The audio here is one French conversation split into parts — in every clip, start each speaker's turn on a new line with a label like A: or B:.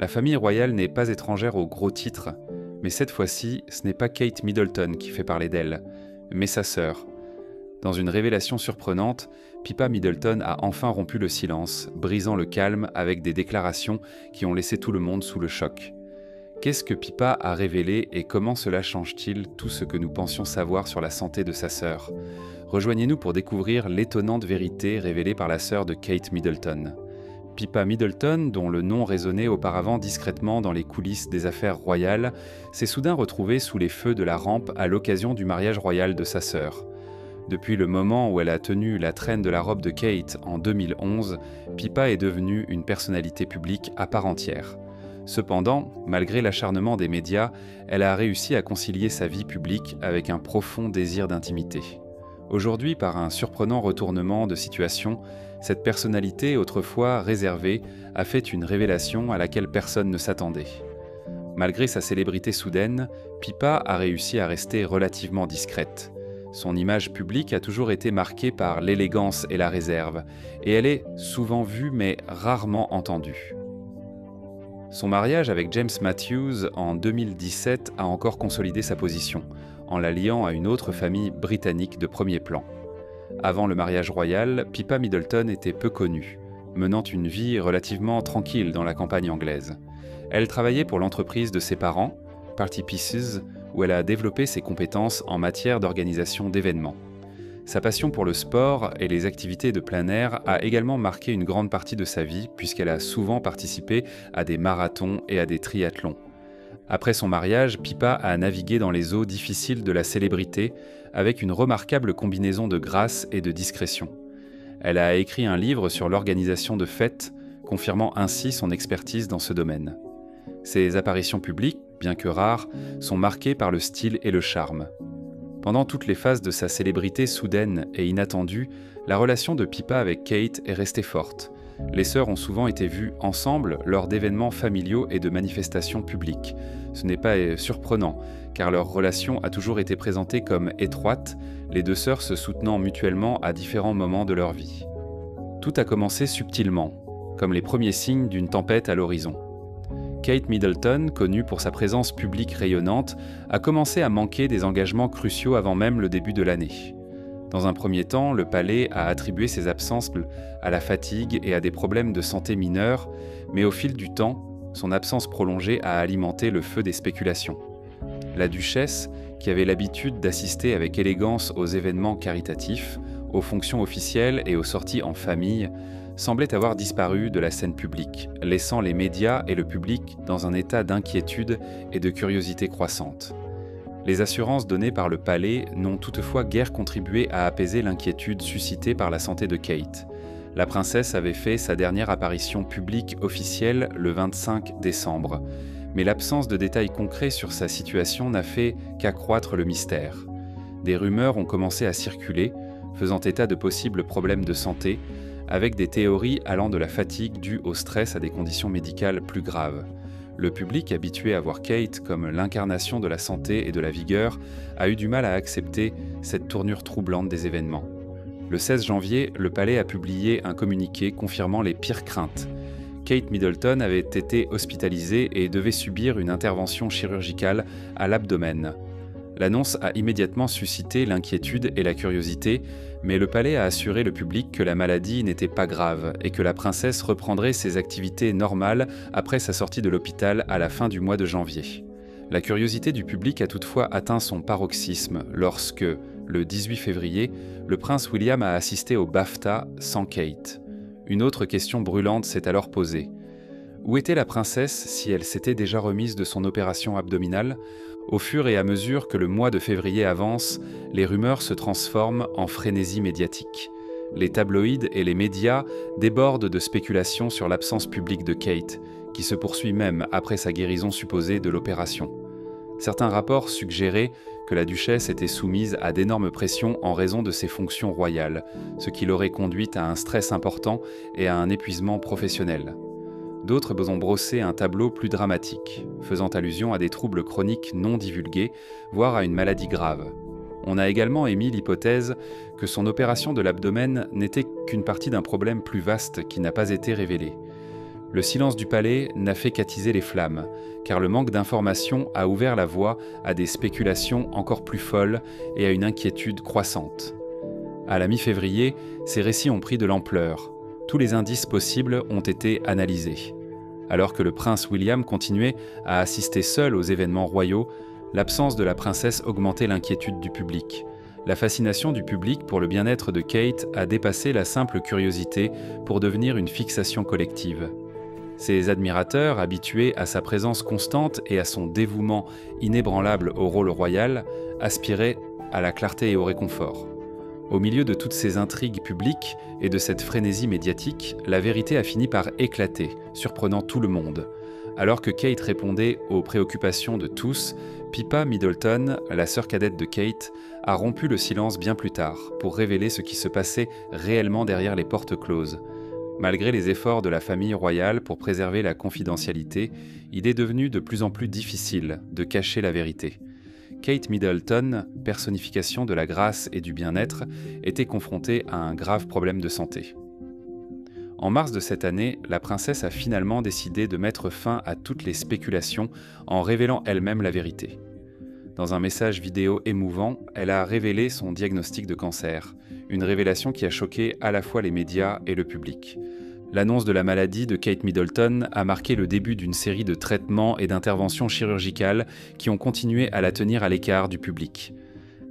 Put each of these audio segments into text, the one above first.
A: La famille royale n'est pas étrangère aux gros titres, mais cette fois-ci, ce n'est pas Kate Middleton qui fait parler d'elle, mais sa sœur. Dans une révélation surprenante, Pippa Middleton a enfin rompu le silence, brisant le calme avec des déclarations qui ont laissé tout le monde sous le choc. Qu'est-ce que Pippa a révélé et comment cela change-t-il tout ce que nous pensions savoir sur la santé de sa sœur ? Rejoignez-nous pour découvrir l'étonnante vérité révélée par la sœur de Kate Middleton. Pippa Middleton, dont le nom résonnait auparavant discrètement dans les coulisses des affaires royales, s'est soudain retrouvée sous les feux de la rampe à l'occasion du mariage royal de sa sœur. Depuis le moment où elle a tenu la traîne de la robe de Kate en 2011, Pippa est devenue une personnalité publique à part entière. Cependant, malgré l'acharnement des médias, elle a réussi à concilier sa vie publique avec un profond désir d'intimité. Aujourd'hui, par un surprenant retournement de situation, cette personnalité, autrefois réservée, a fait une révélation à laquelle personne ne s'attendait. Malgré sa célébrité soudaine, Pippa a réussi à rester relativement discrète. Son image publique a toujours été marquée par l'élégance et la réserve, et elle est souvent vue mais rarement entendue. Son mariage avec James Matthews en 2017 a encore consolidé sa position, en la liant à une autre famille britannique de premier plan. Avant le mariage royal, Pippa Middleton était peu connue, menant une vie relativement tranquille dans la campagne anglaise. Elle travaillait pour l'entreprise de ses parents, Party Pieces, où elle a développé ses compétences en matière d'organisation d'événements. Sa passion pour le sport et les activités de plein air a également marqué une grande partie de sa vie puisqu'elle a souvent participé à des marathons et à des triathlons. Après son mariage, Pippa a navigué dans les eaux difficiles de la célébrité avec une remarquable combinaison de grâce et de discrétion. Elle a écrit un livre sur l'organisation de fêtes, confirmant ainsi son expertise dans ce domaine. Ses apparitions publiques, bien que rares, sont marquées par le style et le charme. Pendant toutes les phases de sa célébrité soudaine et inattendue, la relation de Pippa avec Kate est restée forte. Les sœurs ont souvent été vues ensemble lors d'événements familiaux et de manifestations publiques. Ce n'est pas surprenant, car leur relation a toujours été présentée comme étroite, les deux sœurs se soutenant mutuellement à différents moments de leur vie. Tout a commencé subtilement, comme les premiers signes d'une tempête à l'horizon. Kate Middleton, connue pour sa présence publique rayonnante, a commencé à manquer des engagements cruciaux avant même le début de l'année. Dans un premier temps, le palais a attribué ses absences à la fatigue et à des problèmes de santé mineurs, mais au fil du temps, son absence prolongée a alimenté le feu des spéculations. La duchesse, qui avait l'habitude d'assister avec élégance aux événements caritatifs, aux fonctions officielles et aux sorties en famille, semblait avoir disparu de la scène publique, laissant les médias et le public dans un état d'inquiétude et de curiosité croissante. Les assurances données par le palais n'ont toutefois guère contribué à apaiser l'inquiétude suscitée par la santé de Kate. La princesse avait fait sa dernière apparition publique officielle le 25 décembre, mais l'absence de détails concrets sur sa situation n'a fait qu'accroître le mystère. Des rumeurs ont commencé à circuler, faisant état de possibles problèmes de santé, avec des théories allant de la fatigue due au stress à des conditions médicales plus graves. Le public, habitué à voir Kate comme l'incarnation de la santé et de la vigueur, a eu du mal à accepter cette tournure troublante des événements. Le 16 janvier, le palais a publié un communiqué confirmant les pires craintes. Kate Middleton avait été hospitalisée et devait subir une intervention chirurgicale à l'abdomen. L'annonce a immédiatement suscité l'inquiétude et la curiosité, mais le palais a assuré le public que la maladie n'était pas grave et que la princesse reprendrait ses activités normales après sa sortie de l'hôpital à la fin du mois de janvier. La curiosité du public a toutefois atteint son paroxysme lorsque, le 18 février, le prince William a assisté au BAFTA sans Kate. Une autre question brûlante s'est alors posée. Où était la princesse si elle s'était déjà remise de son opération abdominale ? Au fur et à mesure que le mois de février avance, les rumeurs se transforment en frénésie médiatique. Les tabloïds et les médias débordent de spéculations sur l'absence publique de Kate, qui se poursuit même après sa guérison supposée de l'opération. Certains rapports suggéraient que la duchesse était soumise à d'énormes pressions en raison de ses fonctions royales, ce qui l'aurait conduite à un stress important et à un épuisement professionnel. D'autres ont brossé un tableau plus dramatique, faisant allusion à des troubles chroniques non divulgués, voire à une maladie grave. On a également émis l'hypothèse que son opération de l'abdomen n'était qu'une partie d'un problème plus vaste qui n'a pas été révélé. Le silence du palais n'a fait qu'attiser les flammes, car le manque d'informations a ouvert la voie à des spéculations encore plus folles et à une inquiétude croissante. À la mi-février, ces récits ont pris de l'ampleur. Tous les indices possibles ont été analysés. Alors que le prince William continuait à assister seul aux événements royaux, l'absence de la princesse augmentait l'inquiétude du public. La fascination du public pour le bien-être de Kate a dépassé la simple curiosité pour devenir une fixation collective. Ses admirateurs, habitués à sa présence constante et à son dévouement inébranlable au rôle royal, aspiraient à la clarté et au réconfort. Au milieu de toutes ces intrigues publiques et de cette frénésie médiatique, la vérité a fini par éclater, surprenant tout le monde. Alors que Kate répondait aux préoccupations de tous, Pippa Middleton, la sœur cadette de Kate, a rompu le silence bien plus tard pour révéler ce qui se passait réellement derrière les portes closes. Malgré les efforts de la famille royale pour préserver la confidentialité, il est devenu de plus en plus difficile de cacher la vérité. Kate Middleton, personnification de la grâce et du bien-être, était confrontée à un grave problème de santé. En mars de cette année, la princesse a finalement décidé de mettre fin à toutes les spéculations en révélant elle-même la vérité. Dans un message vidéo émouvant, elle a révélé son diagnostic de cancer, une révélation qui a choqué à la fois les médias et le public. L'annonce de la maladie de Kate Middleton a marqué le début d'une série de traitements et d'interventions chirurgicales qui ont continué à la tenir à l'écart du public.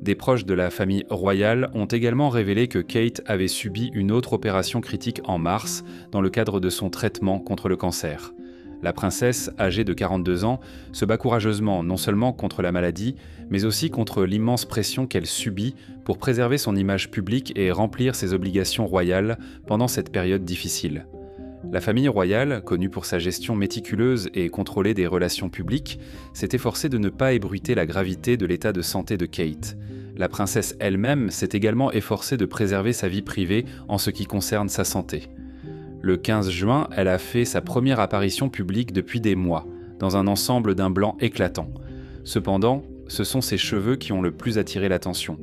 A: Des proches de la famille royale ont également révélé que Kate avait subi une autre opération critique en mars dans le cadre de son traitement contre le cancer. La princesse, âgée de 42 ans, se bat courageusement non seulement contre la maladie, mais aussi contre l'immense pression qu'elle subit pour préserver son image publique et remplir ses obligations royales pendant cette période difficile. La famille royale, connue pour sa gestion méticuleuse et contrôlée des relations publiques, s'est efforcée de ne pas ébruiter la gravité de l'état de santé de Kate. La princesse elle-même s'est également efforcée de préserver sa vie privée en ce qui concerne sa santé. Le 15 juin, elle a fait sa première apparition publique depuis des mois, dans un ensemble d'un blanc éclatant. Cependant, ce sont ses cheveux qui ont le plus attiré l'attention.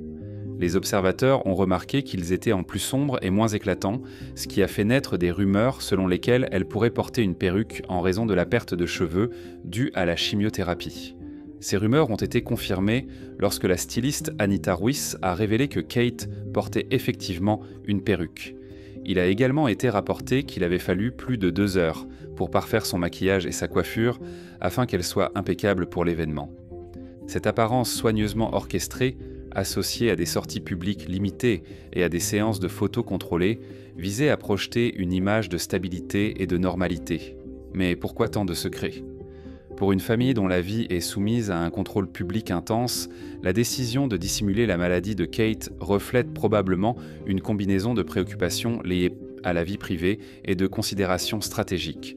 A: Les observateurs ont remarqué qu'ils étaient en plus sombres et moins éclatants, ce qui a fait naître des rumeurs selon lesquelles elle pourrait porter une perruque en raison de la perte de cheveux due à la chimiothérapie. Ces rumeurs ont été confirmées lorsque la styliste Anita Ruiz a révélé que Kate portait effectivement une perruque. Il a également été rapporté qu'il avait fallu plus de 2 heures pour parfaire son maquillage et sa coiffure afin qu'elle soit impeccable pour l'événement. Cette apparence soigneusement orchestrée, associée à des sorties publiques limitées et à des séances de photos contrôlées, visait à projeter une image de stabilité et de normalité. Mais pourquoi tant de secrets ? Pour une famille dont la vie est soumise à un contrôle public intense, la décision de dissimuler la maladie de Kate reflète probablement une combinaison de préoccupations liées à la vie privée et de considérations stratégiques.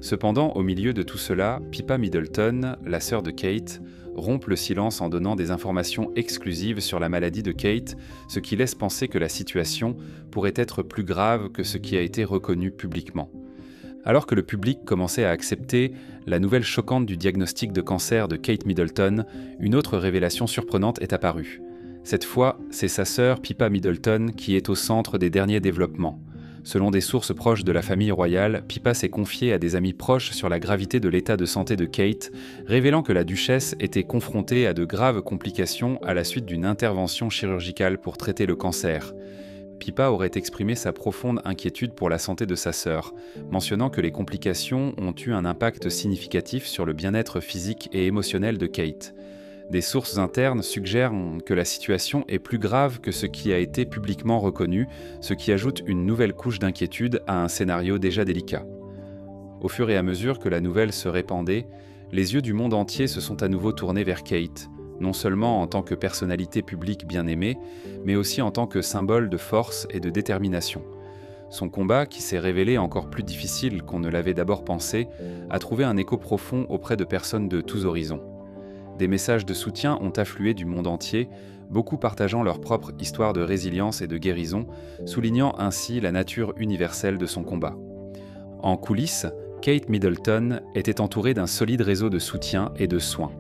A: Cependant, au milieu de tout cela, Pippa Middleton, la sœur de Kate, rompt le silence en donnant des informations exclusives sur la maladie de Kate, ce qui laisse penser que la situation pourrait être plus grave que ce qui a été reconnu publiquement. Alors que le public commençait à accepter la nouvelle choquante du diagnostic de cancer de Kate Middleton, une autre révélation surprenante est apparue. Cette fois, c'est sa sœur Pippa Middleton qui est au centre des derniers développements. Selon des sources proches de la famille royale, Pippa s'est confiée à des amis proches sur la gravité de l'état de santé de Kate, révélant que la duchesse était confrontée à de graves complications à la suite d'une intervention chirurgicale pour traiter le cancer. Pippa aurait exprimé sa profonde inquiétude pour la santé de sa sœur, mentionnant que les complications ont eu un impact significatif sur le bien-être physique et émotionnel de Kate. Des sources internes suggèrent que la situation est plus grave que ce qui a été publiquement reconnu, ce qui ajoute une nouvelle couche d'inquiétude à un scénario déjà délicat. Au fur et à mesure que la nouvelle se répandait, les yeux du monde entier se sont à nouveau tournés vers Kate, non seulement en tant que personnalité publique bien aimée, mais aussi en tant que symbole de force et de détermination. Son combat, qui s'est révélé encore plus difficile qu'on ne l'avait d'abord pensé, a trouvé un écho profond auprès de personnes de tous horizons. Des messages de soutien ont afflué du monde entier, beaucoup partageant leur propre histoire de résilience et de guérison, soulignant ainsi la nature universelle de son combat. En coulisses, Kate Middleton était entourée d'un solide réseau de soutien et de soins.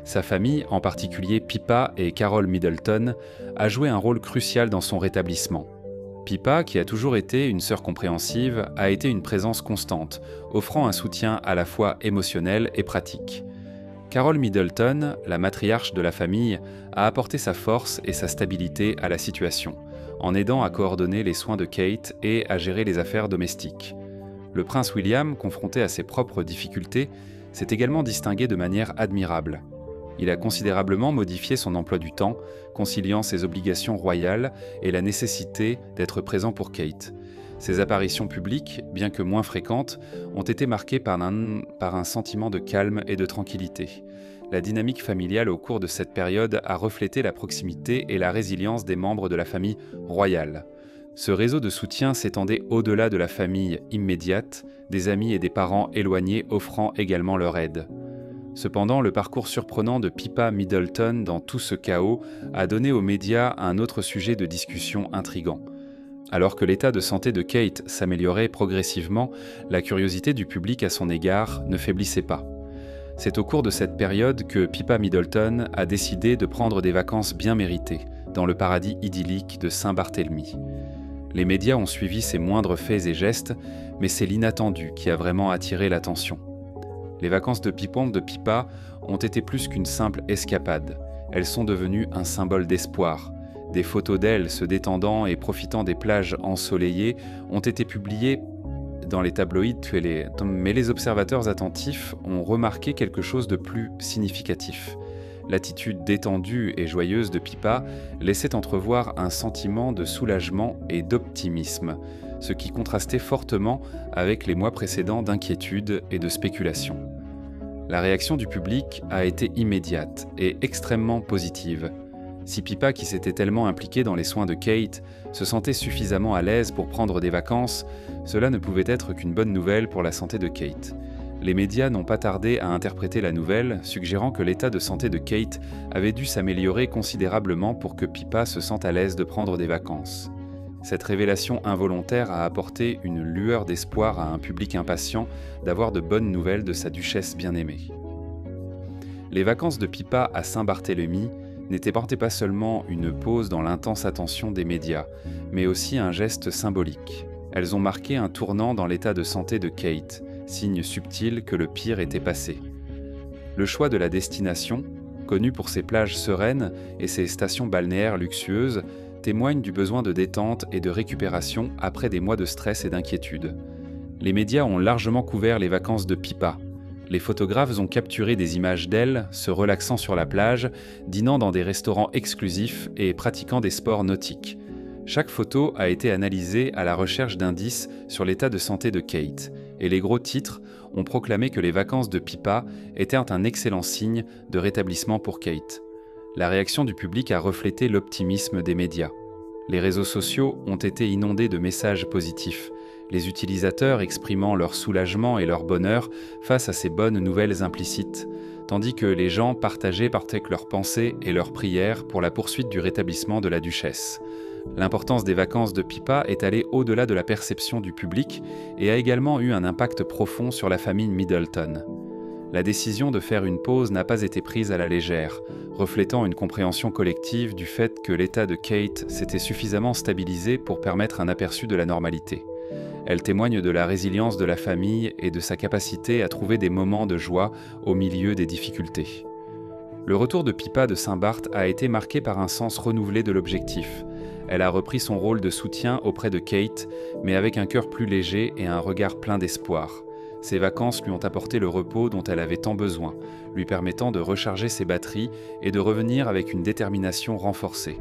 A: Sa famille, en particulier Pippa et Carol Middleton, a joué un rôle crucial dans son rétablissement. Pippa, qui a toujours été une sœur compréhensive, a été une présence constante, offrant un soutien à la fois émotionnel et pratique. Carol Middleton, la matriarche de la famille, a apporté sa force et sa stabilité à la situation, en aidant à coordonner les soins de Kate et à gérer les affaires domestiques. Le prince William, confronté à ses propres difficultés, s'est également distingué de manière admirable. Il a considérablement modifié son emploi du temps, conciliant ses obligations royales et la nécessité d'être présent pour Kate. Ses apparitions publiques, bien que moins fréquentes, ont été marquées par un sentiment de calme et de tranquillité. La dynamique familiale au cours de cette période a reflété la proximité et la résilience des membres de la famille royale. Ce réseau de soutien s'étendait au-delà de la famille immédiate, des amis et des parents éloignés offrant également leur aide. Cependant, le parcours surprenant de Pippa Middleton dans tout ce chaos a donné aux médias un autre sujet de discussion intrigant. Alors que l'état de santé de Kate s'améliorait progressivement, la curiosité du public à son égard ne faiblissait pas. C'est au cours de cette période que Pippa Middleton a décidé de prendre des vacances bien méritées, dans le paradis idyllique de Saint-Barthélemy. Les médias ont suivi ses moindres faits et gestes, mais c'est l'inattendu qui a vraiment attiré l'attention. Les vacances de Pipon de Pippa ont été plus qu'une simple escapade. Elles sont devenues un symbole d'espoir. Des photos d'elle se détendant et profitant des plages ensoleillées ont été publiées dans les tabloïds, mais les observateurs attentifs ont remarqué quelque chose de plus significatif. L'attitude détendue et joyeuse de Pippa laissait entrevoir un sentiment de soulagement et d'optimisme, ce qui contrastait fortement avec les mois précédents d'inquiétude et de spéculation. La réaction du public a été immédiate et extrêmement positive. Si Pippa, qui s'était tellement impliquée dans les soins de Kate, se sentait suffisamment à l'aise pour prendre des vacances, cela ne pouvait être qu'une bonne nouvelle pour la santé de Kate. Les médias n'ont pas tardé à interpréter la nouvelle, suggérant que l'état de santé de Kate avait dû s'améliorer considérablement pour que Pippa se sente à l'aise de prendre des vacances. Cette révélation involontaire a apporté une lueur d'espoir à un public impatient d'avoir de bonnes nouvelles de sa duchesse bien-aimée. Les vacances de Pippa à Saint-Barthélemy n'étaient pas seulement une pause dans l'intense attention des médias, mais aussi un geste symbolique. Elles ont marqué un tournant dans l'état de santé de Kate, signe subtil que le pire était passé. Le choix de la destination, connue pour ses plages sereines et ses stations balnéaires luxueuses, témoigne du besoin de détente et de récupération après des mois de stress et d'inquiétude. Les médias ont largement couvert les vacances de Pippa. Les photographes ont capturé des images d'elle, se relaxant sur la plage, dînant dans des restaurants exclusifs et pratiquant des sports nautiques. Chaque photo a été analysée à la recherche d'indices sur l'état de santé de Kate, et les gros titres ont proclamé que les vacances de Pippa étaient un excellent signe de rétablissement pour Kate. La réaction du public a reflété l'optimisme des médias. Les réseaux sociaux ont été inondés de messages positifs, les utilisateurs exprimant leur soulagement et leur bonheur face à ces bonnes nouvelles implicites, tandis que les gens partageaient leurs pensées et leurs prières pour la poursuite du rétablissement de la duchesse. L'importance des vacances de Pippa est allée au-delà de la perception du public et a également eu un impact profond sur la famille Middleton. La décision de faire une pause n'a pas été prise à la légère, reflétant une compréhension collective du fait que l'état de Kate s'était suffisamment stabilisé pour permettre un aperçu de la normalité. Elle témoigne de la résilience de la famille et de sa capacité à trouver des moments de joie au milieu des difficultés. Le retour de Pippa de Saint-Barth a été marqué par un sens renouvelé de l'objectif. Elle a repris son rôle de soutien auprès de Kate, mais avec un cœur plus léger et un regard plein d'espoir. Ses vacances lui ont apporté le repos dont elle avait tant besoin, lui permettant de recharger ses batteries et de revenir avec une détermination renforcée.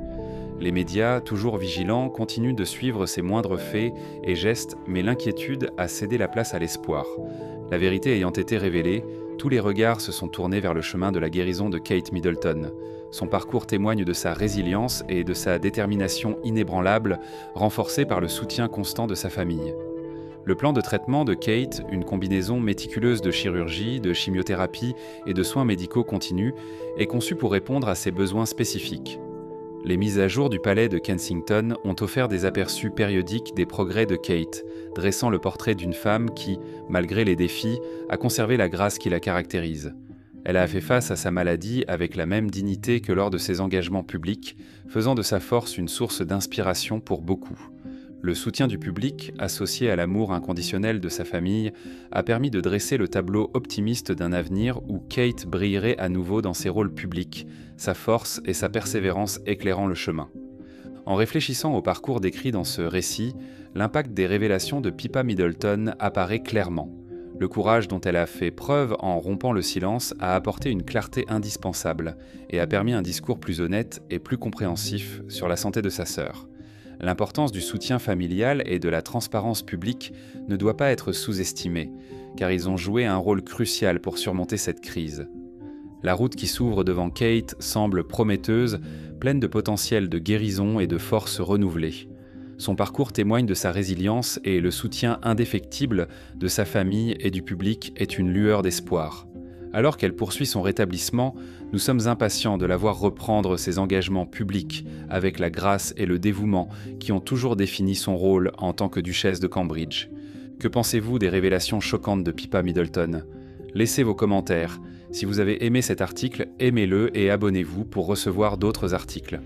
A: Les médias, toujours vigilants, continuent de suivre ses moindres faits et gestes, mais l'inquiétude a cédé la place à l'espoir. La vérité ayant été révélée, tous les regards se sont tournés vers le chemin de la guérison de Kate Middleton. Son parcours témoigne de sa résilience et de sa détermination inébranlable, renforcée par le soutien constant de sa famille. Le plan de traitement de Kate, une combinaison méticuleuse de chirurgie, de chimiothérapie et de soins médicaux continus, est conçu pour répondre à ses besoins spécifiques. Les mises à jour du palais de Kensington ont offert des aperçus périodiques des progrès de Kate, dressant le portrait d'une femme qui, malgré les défis, a conservé la grâce qui la caractérise. Elle a fait face à sa maladie avec la même dignité que lors de ses engagements publics, faisant de sa force une source d'inspiration pour beaucoup. Le soutien du public, associé à l'amour inconditionnel de sa famille, a permis de dresser le tableau optimiste d'un avenir où Kate brillerait à nouveau dans ses rôles publics, sa force et sa persévérance éclairant le chemin. En réfléchissant au parcours décrit dans ce récit, l'impact des révélations de Pippa Middleton apparaît clairement. Le courage dont elle a fait preuve en rompant le silence a apporté une clarté indispensable et a permis un discours plus honnête et plus compréhensif sur la santé de sa sœur. L'importance du soutien familial et de la transparence publique ne doit pas être sous-estimée, car ils ont joué un rôle crucial pour surmonter cette crise. La route qui s'ouvre devant Kate semble prometteuse, pleine de potentiel de guérison et de force renouvelée. Son parcours témoigne de sa résilience et le soutien indéfectible de sa famille et du public est une lueur d'espoir. Alors qu'elle poursuit son rétablissement, nous sommes impatients de la voir reprendre ses engagements publics avec la grâce et le dévouement qui ont toujours défini son rôle en tant que duchesse de Cambridge. Que pensez-vous des révélations choquantes de Pippa Middleton ? Laissez vos commentaires. Si vous avez aimé cet article, aimez-le et abonnez-vous pour recevoir d'autres articles.